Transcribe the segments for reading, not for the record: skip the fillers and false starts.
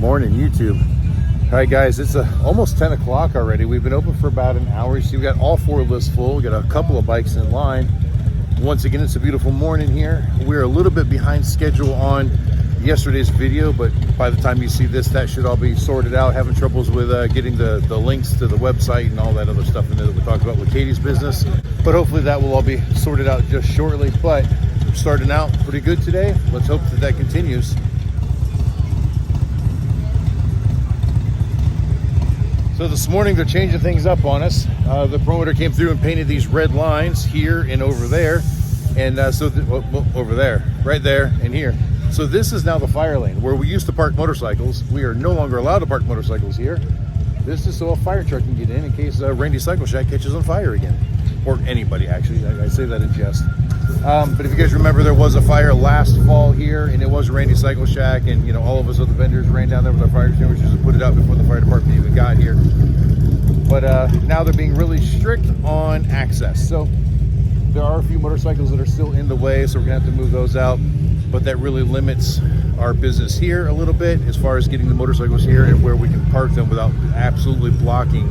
morning, YouTube. All right, guys, it's almost 10 o'clock already. We've been open for about an hour. So we got all 4 lists full. We got a couple of bikes in line. Once again, it's a beautiful morning here. We're a little bit behind schedule on yesterday's video, but by the time you see this, that should all be sorted out. Having troubles with getting the links to the website and all that other stuff in there that we talked about with Katie's business. But hopefully that will all be sorted out just shortly. But we're starting out pretty good today. Let's hope that that continues. So this morning they're changing things up on us. The promoter came through and painted these red lines here and over there. And over there, right there and here. So this is now the fire lane where we used to park motorcycles. We are no longer allowed to park motorcycles here. This is so a fire truck can get in case Randy's Cycle Shack catches on fire again. Or anybody, actually. I say that in jest. But if you guys remember, there was a fire last fall here, and it was Randy's Cycle Shack, and all of us other vendors ran down there with our fire extinguishers and put it out before the fire department even got here. But now they're being really strict on access. So there are a few motorcycles that are still in the way, so we're gonna have to move those out. But that really limits our business here a little bit as far as getting the motorcycles here and where we can park them without absolutely blocking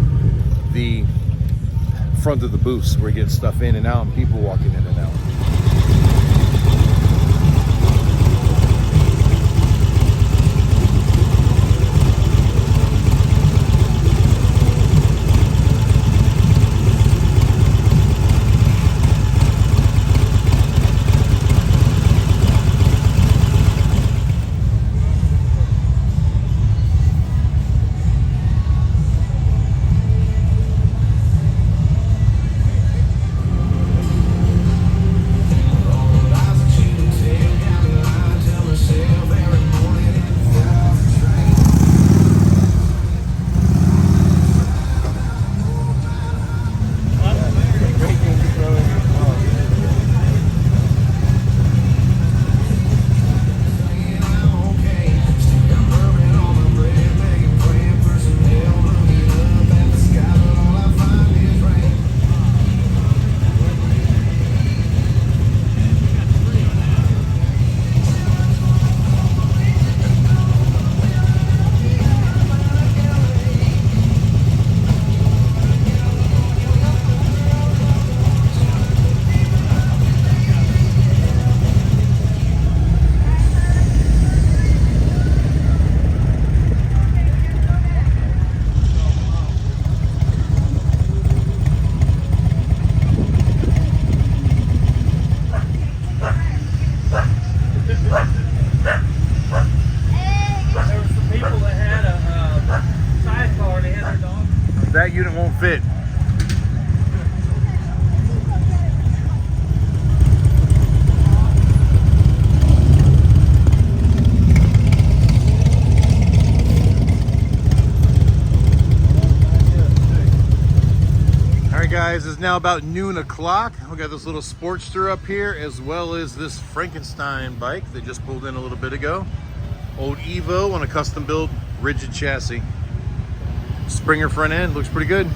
the front of the booths where we get stuff in and out and people walking in and out. That unit won't fit. All right, guys, it's now about noon o'clock. We got this little Sportster up here, as well as this Frankenstein bike that just pulled in a little bit ago. Old Evo on a custom-built rigid chassis. Springer front end, looks pretty good.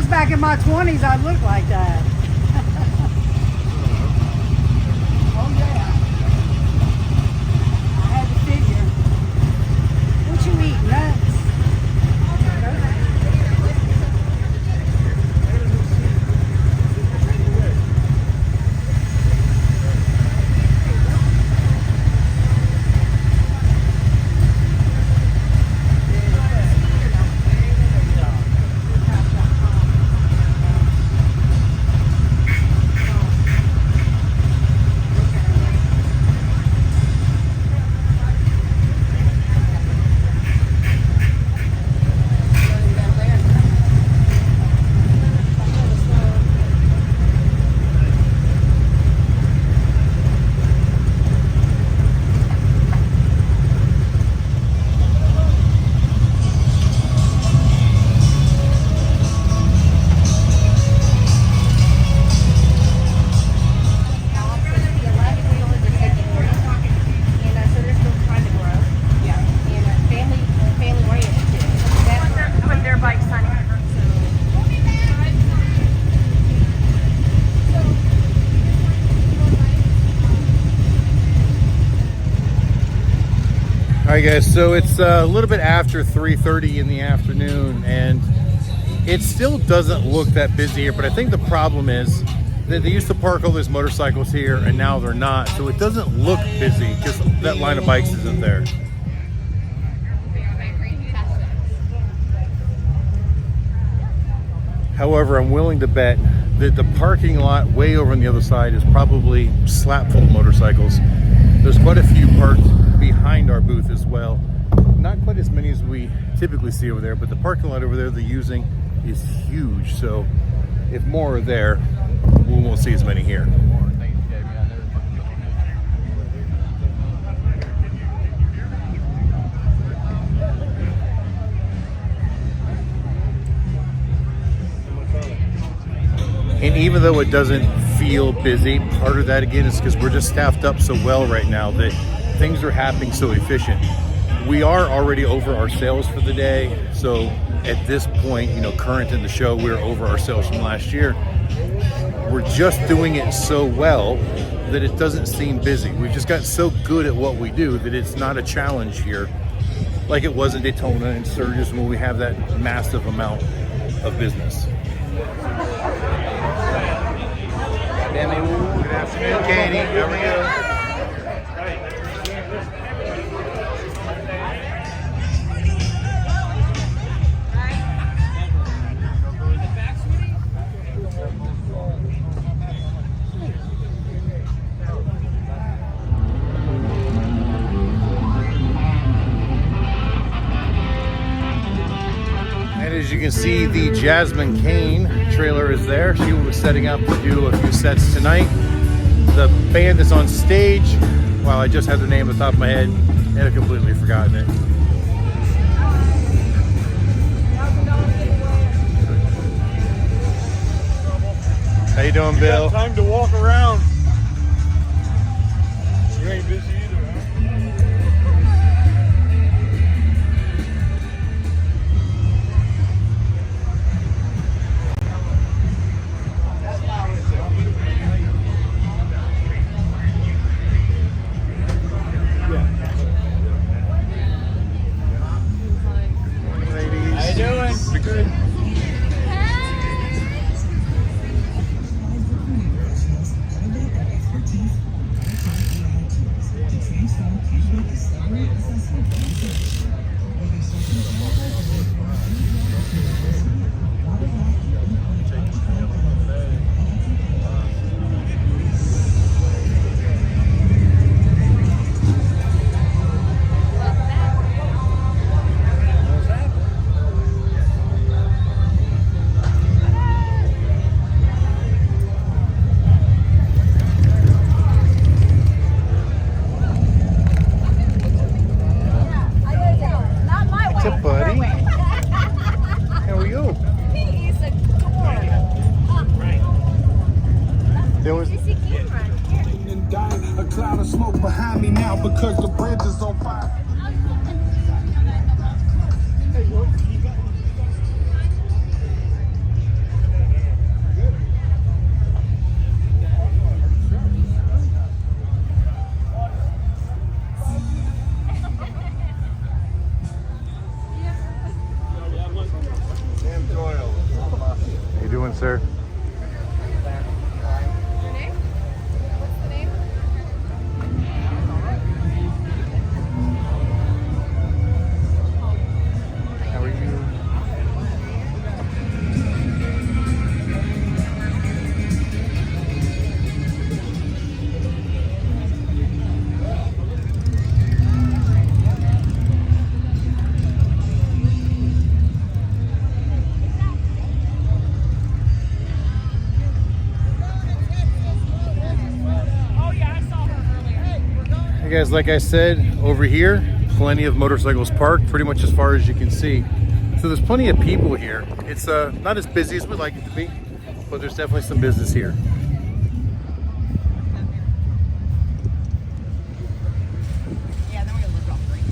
suppose back in my 20s I'd look like that. Oh yeah. I had to figure. What you eat, nuts? Alright guys, so it's a little bit after 3:30 in the afternoon and it still doesn't look that busy here, but I think the problem is that they used to park all these motorcycles here and now they're not, so it doesn't look busy because that line of bikes isn't there. However, I'm willing to bet that the parking lot way over on the other side is probably slap full of motorcycles. There's quite a few parked behind our booth as well. Not quite as many as we typically see over there, but the parking lot over there they're using is huge. So if more are there, we won't see as many here. And even though it doesn't feel busy, part of that again is because we're just staffed up so well right now that things are happening so efficient. We are already over our sales for the day. So at this point, you know, current in the show, we're over our sales from last year. We're just doing it so well that it doesn't seem busy. We've just got so good at what we do that it's not a challenge here like it was in Daytona and Sturgis when we have that massive amount of business. Good afternoon, Katie. How are you? As you can see, the Jasmine Kane trailer is there. She was setting up to do a few sets tonight. The band is on stage. Wow, I just had the name at the top of my head and I've completely forgotten it. How you doing, Bill? Got time to walk around. You ain't busy either, huh? Because the bridge is on fire. doing, sir? Your name? What's the name? How are you? Hey guys, like I said, over here, plenty of motorcycles parked, pretty much as far as you can see. So there's plenty of people here. It's not as busy as we'd like it to be, but there's definitely some business here. Yeah, then we're gonna look off green.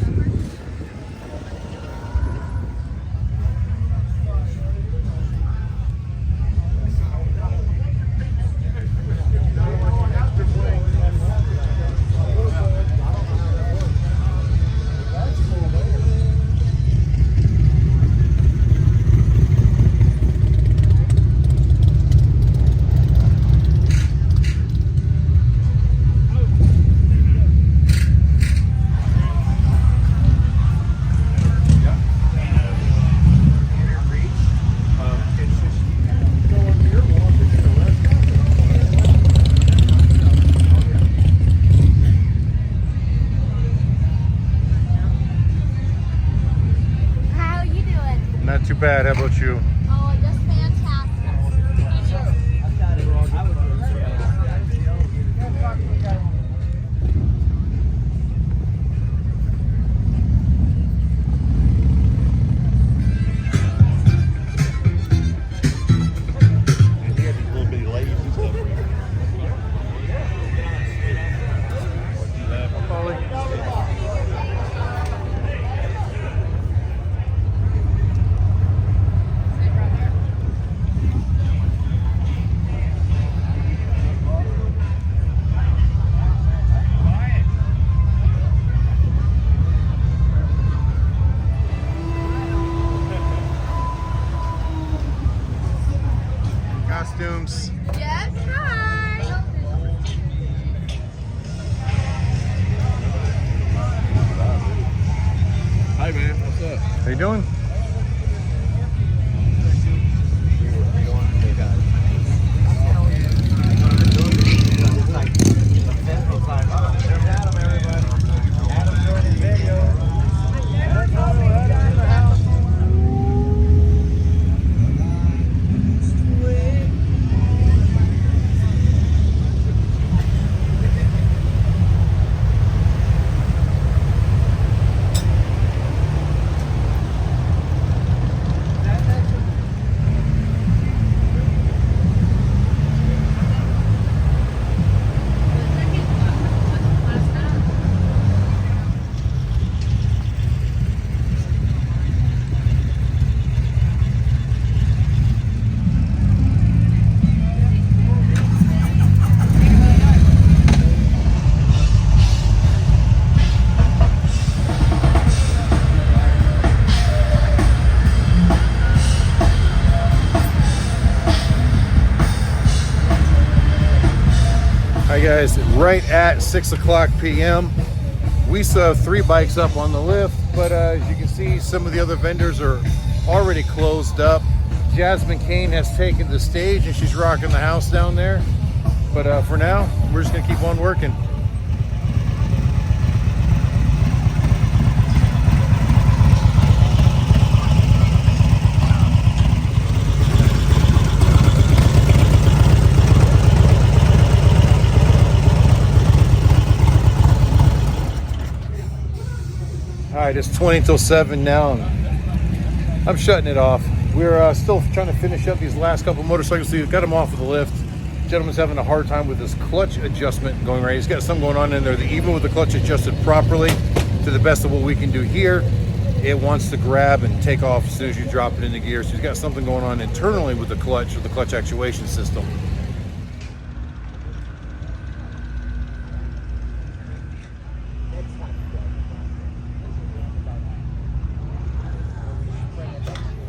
How you doing? Not too bad, how about you? Oh, just fantastic. Costumes. Yes, hi. Hi, man. What's up? How you doing? Hi guys, right at 6 o'clock p.m. We still have 3 bikes up on the lift, but as you can see, some of the other vendors are already closed up. Jasmine Kane has taken the stage and she's rocking the house down there. But for now, we're just gonna keep on working. All right, it's 20 till 7 now, and I'm shutting it off. We're still trying to finish up these last couple motorcycles. So we've got them off of the lift. Gentleman's having a hard time with this clutch adjustment going right. He's got something going on in there that even with the clutch adjusted properly, to the best of what we can do here, it wants to grab and take off as soon as you drop it into gear. So he's got something going on internally with the clutch or the clutch actuation system.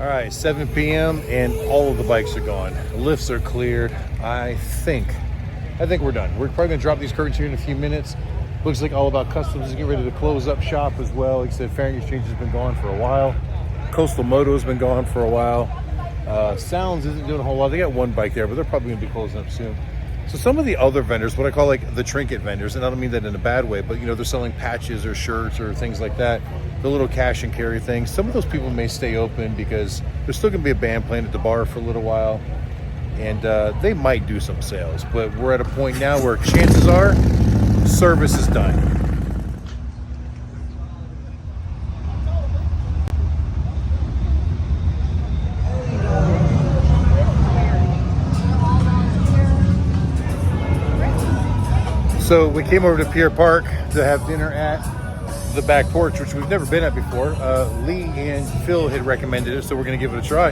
All right, 7 p.m. and all of the bikes are gone. Lifts are cleared. I think we're done. We're probably gonna drop these curtains here in a few minutes. Looks like All About Customs is getting ready to close up shop as well. Like I said, Fairing Exchange has been gone for a while. Coastal Moto has been gone for a while. Sounds isn't doing a whole lot. They got one bike there, but they're probably gonna be closing up soon. So some of the other vendors, what I call like the trinket vendors, and I don't mean that in a bad way, but you know, they're selling patches or shirts or things like that, the little cash and carry things. Some of those people may stay open because there's still gonna be a band playing at the bar for a little while, and they might do some sales. But we're at a point now where chances are service is done. So we came over to Pier Park to have dinner at the back porch, which we've never been at before. Lee and Phil had recommended it, so we're gonna give it a try.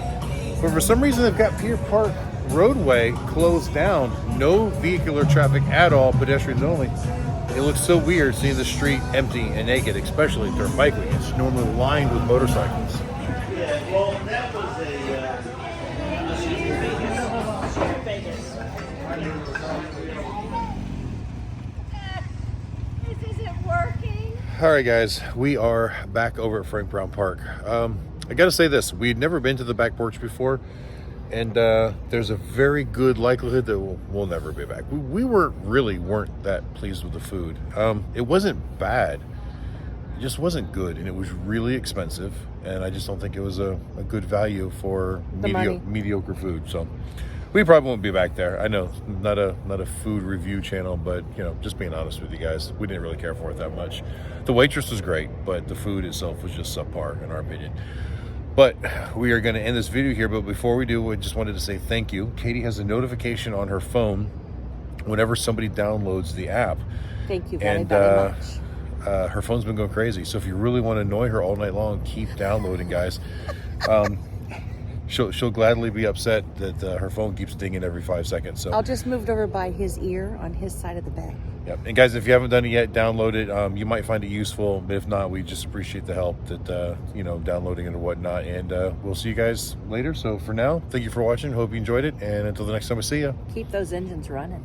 But for some reason, they've got Pier Park roadway closed down. No vehicular traffic at all, pedestrians only. It looks so weird seeing the street empty and naked, especially during Bikeweek. It's normally lined with motorcycles. Yeah, well, that was This isn't working. All right, guys, we are back over at Frank Brown Park. I gotta say this, we'd never been to the back porch before, and there's a very good likelihood that we'll never be back. We weren't that pleased with the food. It wasn't bad, it just wasn't good, and it was really expensive, and I just don't think it was a good value for mediocre food. So we probably won't be back there. I know, not a food review channel, but you know, just being honest with you guys, we didn't really care for it that much. The waitress was great, but the food itself was just subpar in our opinion. But we are going to end this video here. But before we do, we just wanted to say thank you. Katie has a notification on her phone whenever somebody downloads the app. Thank you very, very much. Her phone's been going crazy. So if you really want to annoy her all night long, keep downloading, guys. She'll gladly be upset that her phone keeps dinging every 5 seconds. So I'll just move it over by his ear on his side of the bed. Yep. And guys, if you haven't done it yet, download it. You might find it useful. But if not, we just appreciate the help that, you know, downloading it or whatnot. And we'll see you guys later. So for now, thank you for watching. Hope you enjoyed it. And until the next time we see you. Keep those engines running.